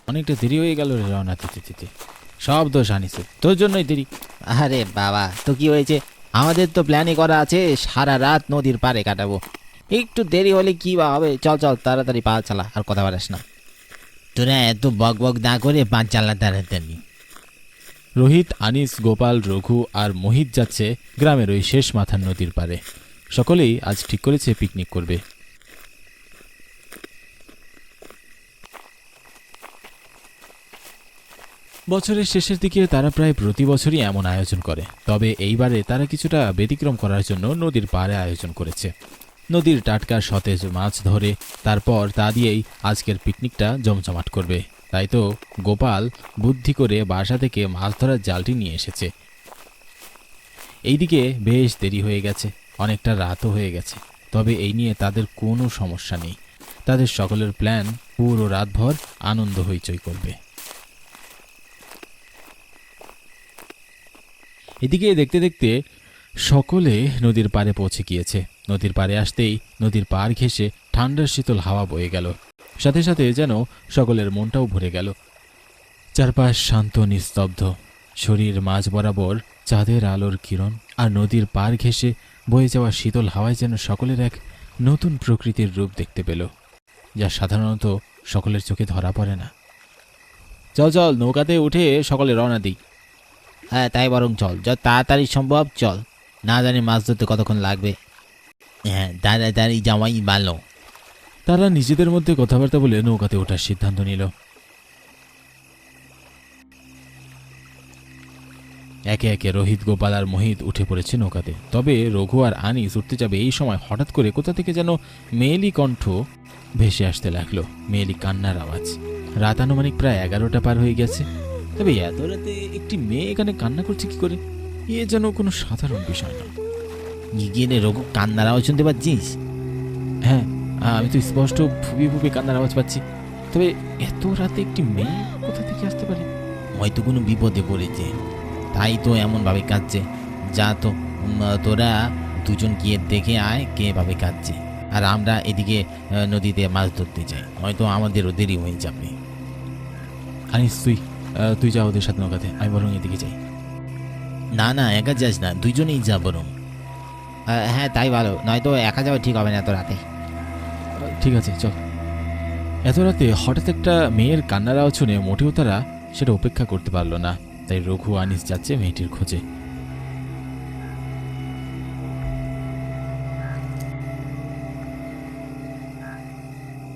অনেকটা দেরি হয়ে গেল রে রওনা দিতে। সব দোষ আনিসের, তোর জন্যই দেরি। আরে বাবা, তো কি হয়েছে? আমাদের তো প্ল্যানই করা আছে সারা রাত নদীর পাড়ে কাটাবো। একটু দেরি হলে কি বা হবে? চল চল, তাড়াতাড়ি পা চালা, আর কথা বাড়াস না। তোরা এত বক বক না করে পা চালা তাড়াতাড়ি। রোহিত, আনিস, গোপাল, রঘু আর মোহিত যাচ্ছে গ্রামের ওই শেষ মাথার নদীর পাড়ে। সকলেই আজ ঠিক করেছে পিকনিক করবে। বছরের শেষের দিকে তারা প্রায় প্রতি বছরই এমন আয়োজন করে, তবে এইবারে তারা কিছুটা ব্যতিক্রম করার জন্য নদীর পাড়ে আয়োজন করেছে। নদীর টাটকা সতেজ মাছ ধরে তারপর তা দিয়েই আজকের পিকনিকটা জমজমাট করবে। তাই তো গোপাল বুদ্ধি করে বাসা থেকে মাছ ধরার জালটি নিয়ে এসেছে। এইদিকে বেশ দেরি হয়ে গেছে, অনেকটা রাতও হয়ে গেছে, তবে এই নিয়ে তাদের কোনো সমস্যা নেই। তাদের সকলের প্ল্যান পুরো রাতভর আনন্দ হইচই করবে। এদিকে দেখতে দেখতে সকলে নদীর পাড়ে পৌঁছে গিয়েছে। নদীর পাড়ে আসতেই নদীর পাড় ঘেঁষে ঠান্ডার শীতল হাওয়া বয়ে গেল, সাথে সাথে যেন সকলের মনটাও ভরে গেল। চারপাশ শান্ত নিস্তব্ধ, শরীর মাঝ বরাবর চাঁদের আলোর কিরণ, আর নদীর পাড় ঘেঁষে বয়ে যাওয়া শীতল হাওয়ায় যেন সকলের এক নতুন প্রকৃতির রূপ দেখতে পেল, যা সাধারণত সকলের চোখে ধরা পড়ে না। চল চল, নৌকাতে উঠে সকলে রওনা দিই। হ্যাঁ তাই বরং চল, যত তাড়াতাড়ি সম্ভব চল। না জানি মাছ ধরতে কতক্ষণ লাগবে। হ্যাঁ তাড়াতাড়ি যাওয়াই ভালো। তারা নিজেদের মধ্যে কথাবার্তা বলে নৌকাতে ওঠার সিদ্ধান্ত নিল। একে একে রোহিত, গোপাল আর মোহিত উঠে পড়েছে নৌকাতে। তবে রঘু আর আনিস উঠতে যাবে এই সময় হঠাৎ করে কোথা থেকে যেন মেয়েলি কণ্ঠ ভেসে আসতে লাগলো, মেয়েলি কান্নার আওয়াজ। রাত আনুমানিক প্রায় 11টা পার হয়ে গেছে, তবে এত রাতে একটি মেয়ে এখানে কান্না করছে কি করে? এ যেন কোনো সাধারণ বিষয় না। গিয়ে রঘু, কান্নার আওয়াজ শুনতে পাচ্ছিস? হ্যাঁ, আমি তো স্পষ্ট ফুপিয়ে ফুপিয়ে কান্নার আওয়াজ পাচ্ছি, তবে এত রাতে একটি মেয়ে কোথা থেকে আসতে পারে? হয়তো কোনো বিপদে পড়েছে, তাই তো এমনভাবে কাঁদছে। যা তো, তোরা দুজন গিয়ে দেখে আয় কে ভাবে কাঁদছে, আর আমরা এদিকে নদীতে মাছ ধরতে যাই, হয়তো আমাদেরও দেরি হয়ে যাবে। আনিস, তুই যা ওদের সাথে নৌকাতে, আমি বরং এদিকে যাই। না না, একা যাস না, দুইজনেই যা বরং। হ্যাঁ তাই ভালো, নয়তো একা যাওয়া ঠিক হবে না এত রাতে। ঠিক আছে, চল। এত রাতে হঠাৎ একটা মেয়ের কান্নার আওয়াজ শুনে মোটেও তারা সেটা উপেক্ষা করতে পারল না, তাই রঘু, আনিস যাচ্ছে মেয়েটির খোঁজে।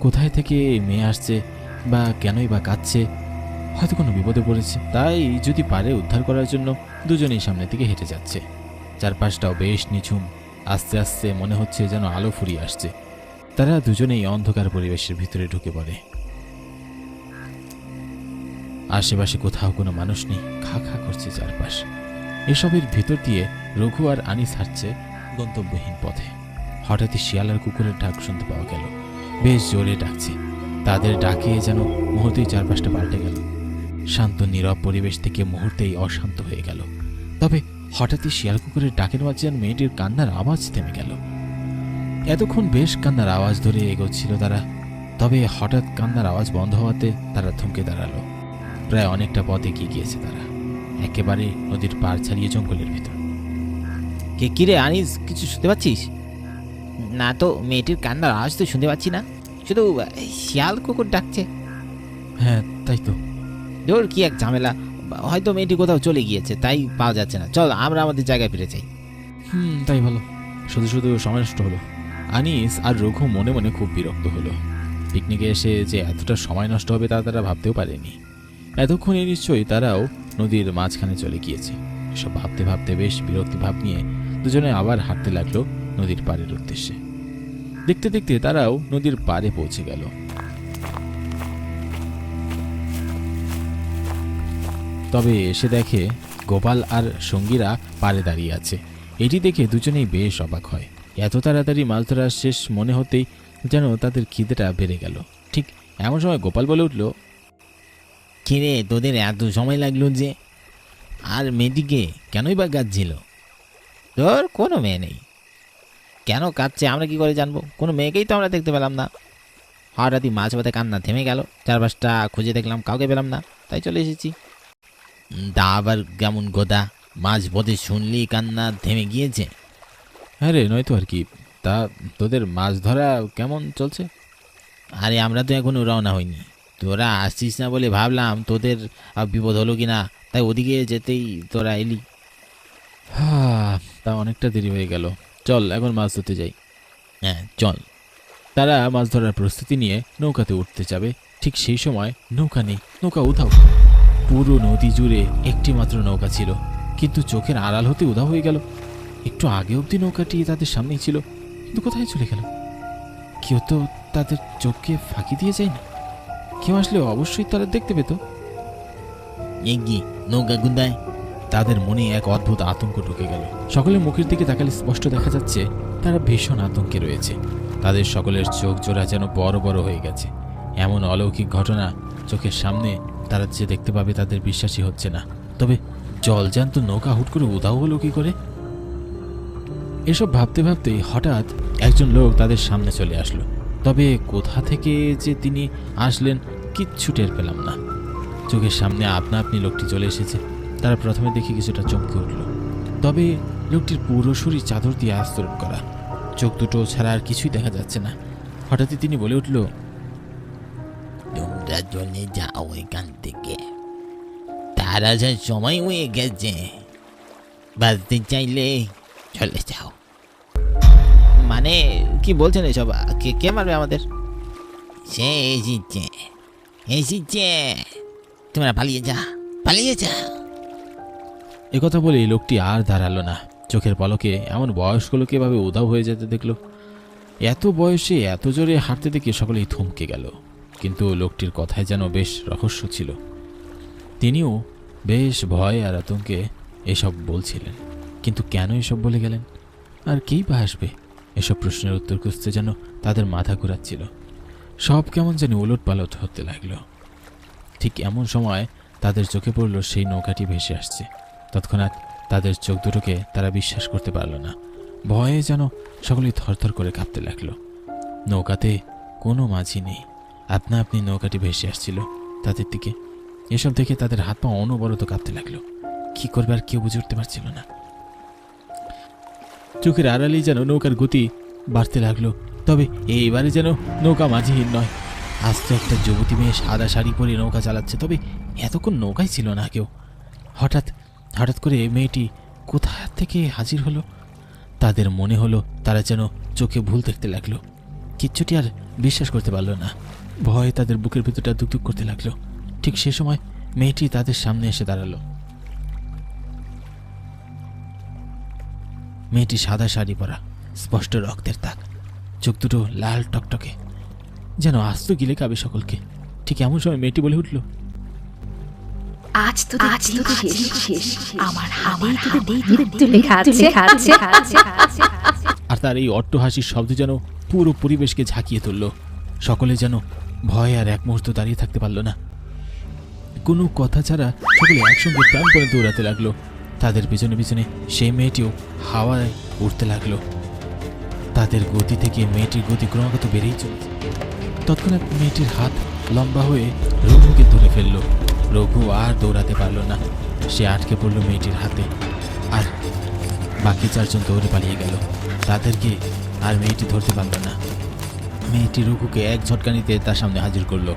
কোথায় থেকে মেয়ে আসছে বা কেনই বা কাঁদছে? হয়তো কোনো বিপদে পড়েছে, তাই যদি পারে উদ্ধার করার জন্য দুজনেই সামনের দিকে হেঁটে যাচ্ছে। চারপাশটাও বেশ নিঝুম, আস্তে আস্তে মনে হচ্ছে যেন আলো ফুরিয়ে আসছে। তারা দুজনেই অন্ধকার পরিবেশের ভিতরে ঢুকে পড়ে। আশেপাশে কোথাও কোনো মানুষ নেই, খা খা করছে চারপাশ। এসবের ভিতর দিয়ে রঘু আর আনিস হাঁটছে গন্তব্যহীন পথে। হঠাৎই শিয়াল আর কুকুরের ডাক শুনতে পাওয়া গেল, বেশ জোরে ডাকছে। তাদের ডাকে যেন মুহূর্তেই চারপাশটা পাল্টে গেল। শান্ত নীরব পরিবেশ থেকে মুহূর্তেই অশান্ত হয়ে গেল। তবে হঠাৎই শিয়াল কুকুরের ডাকের মাঝে যেন মেয়েটির কান্নার আওয়াজ থেমে গেল। এতক্ষণ বেশ কান্নার আওয়াজ ধরে এগোচ্ছিল তারা, তবে হঠাৎ কান্নার আওয়াজ বন্ধ হওয়াতে তারা থমকে দাঁড়ালো। প্রায় অনেকটা পথ এগিয়ে গিয়েছে তারা, একেবারে নদীর পাড় ছাড়িয়ে জঙ্গলের ভিতর। কে কিরে আনিস, কিছু শুনতে পাচ্ছিস? না তো, মেয়েটির কান্নার আওয়াজ তো শুনতে পাচ্ছি না, শুধু শিয়াল কুকুর ডাকছে। হ্যাঁ তাই তো। ধর কি এক ঝামেলা, হয়তো মেয়েটি কোথাও চলে গিয়েছে তাই পাওয়া যাচ্ছে না। চল আমরা আমাদের জায়গায় ফিরে যাই। তাই ভালো, শুধু শুধু সময় নষ্ট হলো। আনিস আর রঘু মনে মনে খুব বিরক্ত হলো। পিকনিকে এসে যে এতটা সময় নষ্ট হবে তা তারা ভাবতেও পারেনি। এতক্ষণে নিশ্চয়ই তারাও নদীর মাঝখানে চলে গিয়েছে। সব ভাবতে ভাবতে বেশ বিরক্তি ভাব নিয়ে দুজনে আবার হাঁটতে লাগলো নদীর পাড়ের উদ্দেশ্যে। দেখতে দেখতে তারাও নদীর পাড়ে পৌঁছে গেল। তবে এসে দেখে গোপাল আর সঙ্গীরা পাড়ে দাঁড়িয়ে আছে। এটি দেখে দুজনেই বেশ অবাক হয়। এত তাড়াতাড়ি মাছ ধরা শেষ মনে হতেই যেন তাদের খিদেটা বেড়ে গেল। ঠিক এমন সময় গোপাল বলে উঠল, কিরে, তোদের এত সময় লাগলো যে? আর মেয়েটিকে কেনই বা কাঁদছিল? তোর কোনো মেয়ে নেই, কেন কাঁদছে আমরা কি করে জানবো? কোনো মেয়েকেই তো আমরা দেখতে পেলাম না। হঠাৎই মাঝ পথে কান্না থেমে গেল। চারপাশটা খুঁজে দেখলাম, কাউকে পেলাম না, তাই চলে এসেছি। তা আবার কেমন গোদা, মাঝ পথে শুনলি কান্না থেমে গিয়েছে? হ্যাঁ রে, নয়তো আর কি। তা তোদের মাছ ধরা কেমন চলছে? আরে আমরা তো এখনো রওনা হইনি, তোরা আসছিস না বলে ভাবলাম তোদের বিপদ হলো কি না, তাই ওদিকে যেতেই তোরা এলি। হ্যাঁ, তা অনেকটা দেরি হয়ে গেল, চল এখন মাছ ধরতে যাই। হ্যাঁ চল। তারা মাছ ধরার প্রস্তুতি নিয়ে নৌকাতে উঠতে যাবে, ঠিক সেই সময় নৌকা নেই, নৌকা উধাও। পুরো নদী জুড়ে একটি মাত্র নৌকা ছিল, কিন্তু চোখের আড়াল হতে উধাও হয়ে গেল। একটু আগে অবধি নৌকাটি তাদের সামনেই ছিল, কিন্তু কোথায় চলে গেল? কেউ তো তাদের চোখকে ফাঁকি দিয়ে যায়নি। কেউ আসলে অবশ্যই তারা দেখতে পেত। এগি নৌকা গুন্দায়। তাদের মনে এক অদ্ভুত আতঙ্ক ঢুকে গেল। সকলের মুখের দিকে তাকালে স্পষ্ট দেখা যাচ্ছে তারা ভীষণ আতঙ্কে রয়েছে। তাদের সকলের চোখ জোড়া যেন বড় বড় হয়ে গেছে। এমন অলৌকিক ঘটনা চোখের সামনে তারা যে দেখতে পাবে তাদের বিশ্বাসই হচ্ছে না। তবে জলজ্যান্ত নৌকা হুট করে উধাও হলো কি করে? এসব ভাবতে ভাবতেই হঠাৎ একজন লোক তাদের সামনে চলে আসলো। তবে কোথা থেকে যে তিনি আসলেন কিচ্ছু টের পেলাম না। চোখের সামনে আপনা আপনি লোকটি চলে এসেছে। তারা প্রথমে দেখে কিছুটা চমকে উঠল। তবে লোকটির পুরো শরীর চাদর দিয়ে আস্তরণ করা, চোখ দুটো ছাড়া আর কিছুই দেখা যাচ্ছে না। হঠাৎই তিনি বলে উঠল, তোমরা চলে যাও এখান থেকে, তারা যে সময় হয়ে গেছে, বাঁচতে চাইলে চলে যাও। মানে কি বলছেন এসব? কে মারবে আমাদের? সে এসেছে, এসেছে, তোমরা পালিয়ে যা, পালিয়ে যা। একথা বলে লোকটি আর দাঁড়ালো না। চোখের পলকে এমন বয়স্ক লোক এভাবে উধাও হয়ে যেতে দেখল। এত বয়সে এত জোরে হাঁটতে দেখে সকলেই থমকে গেল। কিন্তু লোকটির কথায় যেন বেশ রহস্য ছিল। তিনিও বেশ ভয় আর আতঙ্কে এসব বলছিলেন। কিন্তু কেন এসব বলে গেলেন? আর কেই বা আসবে? এসব প্রশ্নের উত্তর খুঁজতে যেন তাদের মাথা ঘুরাচ্ছিল। সব কেমন যেন উলট পালট হতে লাগলো। ঠিক এমন সময় তাদের চোখে পড়ল সেই নৌকাটি ভেসে আসছে। তৎক্ষণাৎ তাদের চোখ দুটোকে তারা বিশ্বাস করতে পারল না। ভয়ে যেন সকলেই থরথর করে কাঁপতে লাগলো। নৌকাতে কোনো মাঝি নেই, আপনা আপনি নৌকাটি ভেসে আসছিল তাদের দিকে। এসব দেখে তাদের হাত পা অনবরত কাঁপতে লাগলো। কি করবে আর কেউ বুঝে উঠতে পারছিল না। চোখের আড়ালেই যেন নৌকার গতি বাড়তে লাগলো। তবে এইবারে যেন নৌকা মাঝিহীন নয়, আস্তে একটা যুবতী মেয়ে সাদা শাড়ি পরে নৌকা চালাচ্ছে। তবে এতক্ষণ নৌকায় ছিল না কেউ। হঠাৎ করে মেয়েটি কোথা থেকে হাজির হলো। তাদের মনে হলো তারা যেন চোখে ভুল দেখতে লাগলো। কিচ্ছুটি আর বিশ্বাস করতে পারল না। ভয়ে তাদের বুকের ভিতরটা দুকদুক করতে লাগলো। ঠিক সে সময় মেয়েটি তাদের সামনে এসে দাঁড়ালো। মেয়েটি সাদা শাড়ি পরা, স্পষ্ট রক্তের দাগ, চোখ দুটো লাল টকটকে, যেন আস্ত গিলে খাবে সকলকে। ঠিক এমন সময় মেয়েটি বলে উঠল, আজ তোদের শেষ, আমার হাতেই তোদের মৃত্যু লেখা আছে। আর তার এই অট্টহাসির শব্দ যেন পুরো পরিবেশকে ঝাঁকিয়ে তুলল। সকলে যেন ভয়ে আর এক মুহূর্ত দাঁড়িয়ে থাকতে পারল না। কোনো কথা ছাড়া সকলে একসঙ্গে প্রাণপণে দৌড়াতে লাগলো। তাদের পিছনে পিছনে সেই মেয়েটিও হাওয়ায় উঠতে লাগলো। তাদের গতি থেকে মেয়েটির গতি ক্রমাগত বেড়েই চলছে। তৎক্ষণাৎ মেয়েটির হাত লম্বা হয়ে রঘুকে ধরে ফেলল। রঘু আর দৌড়াতে পারল না, সে আটকে পড়ল মেয়েটির হাতে। আর বাকি চারজন দৌড়ে পালিয়ে গেল। তাদেরকে আর মেয়েটি ধরতে পারল না। মেয়েটি রঘুকে এক ঝটকানিতে তার সামনে হাজির করল।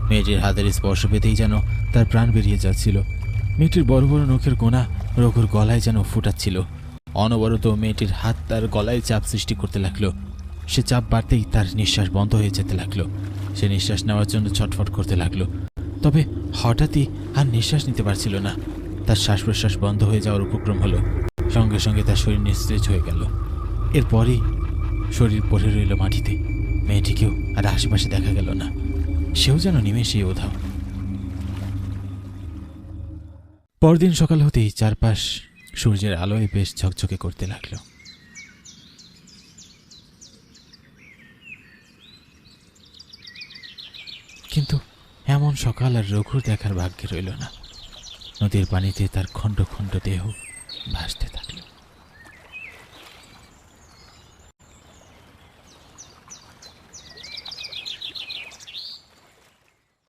মেয়েটির হাতের স্পর্শ পেতেই যেন তার প্রাণ বেরিয়ে যাচ্ছিল। মেয়েটির বড় বড় নখের কোণা রঘুর গলায় যেন ফুটাচ্ছিল। অনবরত মেয়েটির হাত তার গলায় চাপ সৃষ্টি করতে লাগলো। সে চাপ বাড়তেই তার নিঃশ্বাস বন্ধ হয়ে যেতে লাগলো। সে নিঃশ্বাস নেওয়ার জন্য ছটফট করতে লাগলো। তবে হঠাৎই আর নিঃশ্বাস নিতে পারছিল না। তার শ্বাস প্রশ্বাস বন্ধ হয়ে যাওয়ার উপক্রম হলো। সঙ্গে সঙ্গে তার শরীর নিস্তেজ হয়ে গেল। এরপরই শরীর পড়ে রইল মাটিতে। মেয়েটিকেও আর আশেপাশে দেখা গেল না। সেও যেন নিমেষেই উধাও। পরদিন সকাল হতেই চারপাশ সূর্যের আলোয় বেশ ঝকঝকে করতে লাগলো। কিন্তু এমন সকাল আর রঘুর দেখার ভাগ্যে রইল না। নদীর পানিতে তার খণ্ড খণ্ড দেহ ভাসতে থাকে।